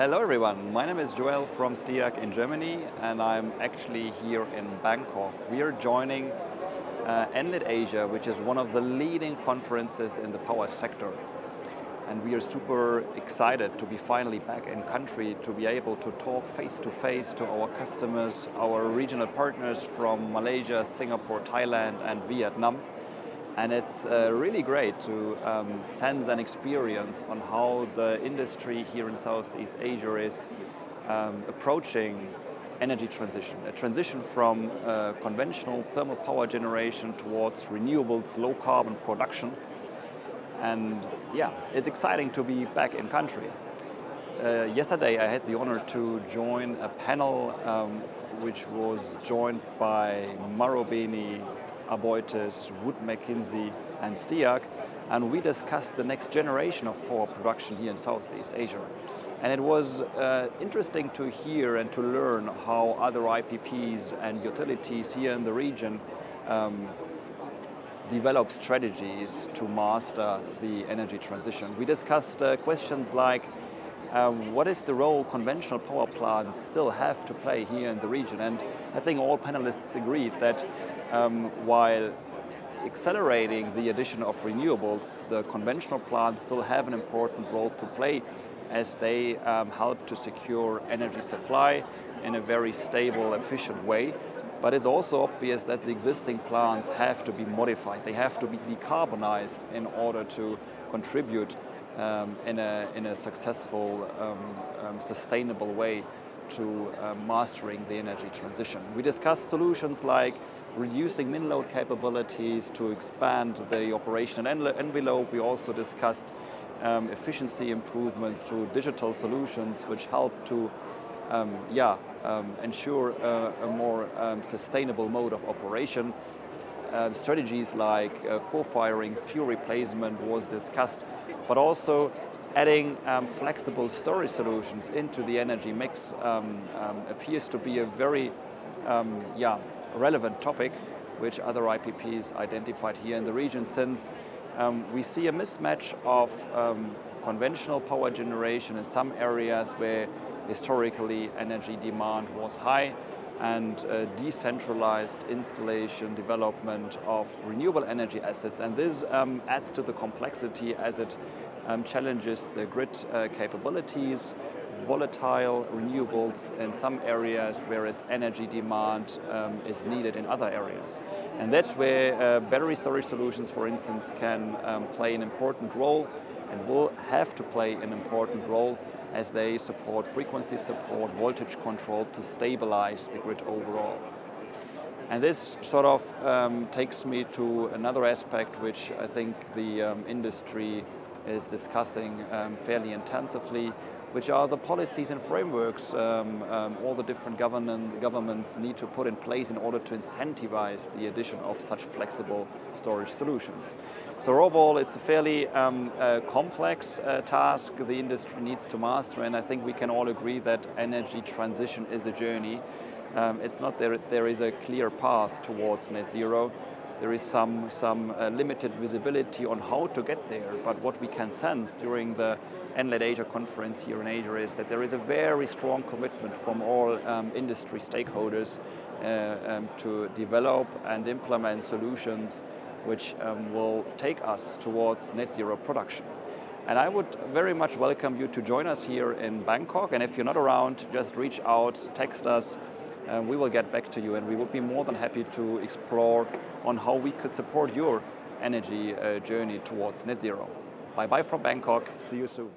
Hello everyone, my name is Joel from STEAG in Germany and I'm actually here in Bangkok. We are joining Enlit Asia, which is one of the leading conferences in the power sector. And we are super excited to be finally back in country, to be able to talk face to our customers, our regional partners from Malaysia, Singapore, Thailand and Vietnam. And it's really great to sense and experience on how the industry here in Southeast Asia is approaching energy transition. A transition from conventional thermal power generation towards renewables, low carbon production. And yeah, it's exciting to be back in country. Yesterday I had the honor to join a panel which was joined by Marubeni, Aboitiz, Wood Mackenzie and STEAG, and we discussed the next generation of power production here in Southeast Asia. And it was interesting to hear and to learn how other IPPs and utilities here in the region develop strategies to master the energy transition. We discussed questions like what is the role conventional power plants still have to play here in the region? And I think all panelists agreed that while accelerating the addition of renewables, the conventional plants still have an important role to play as they help to secure energy supply in a very stable, efficient way. But it's also obvious that the existing plants have to be modified. They have to be decarbonized in order to contribute in a successful, sustainable way to mastering the energy transition. We discussed solutions like reducing min load capabilities to expand the operational envelope. We also discussed efficiency improvement through digital solutions which help to ensure a more sustainable mode of operation. Strategies like co-firing, fuel replacement was discussed, but also adding flexible storage solutions into the energy mix appears to be a very relevant topic which other IPPs identified here in the region, since we see a mismatch of conventional power generation in some areas where historically energy demand was high, and decentralized installation development of renewable energy assets. And this adds to the complexity as it challenges the grid capabilities, volatile renewables in some areas, whereas energy demand is needed in other areas. And that's where battery storage solutions, for instance, can play an important role and will have to play an important role as they support frequency support, voltage control to stabilize the grid overall. And this sort of takes me to another aspect which I think the industry is discussing fairly intensively, which are the policies and frameworks all the different governments need to put in place in order to incentivize the addition of such flexible storage solutions. So overall, it's a fairly complex task the industry needs to master, and I think we can all agree that energy transition is a journey. It's not there is a clear path towards net zero. There is some limited visibility on how to get there, but what we can sense during the Enlit Asia conference here in Asia is that there is a very strong commitment from all industry stakeholders to develop and implement solutions which will take us towards net zero production. And I would very much welcome you to join us here in Bangkok, and if you're not around, just reach out, text us. We will get back to you, and we would be more than happy to explore on how we could support your energy journey towards net zero. Bye-bye from Bangkok. See you soon.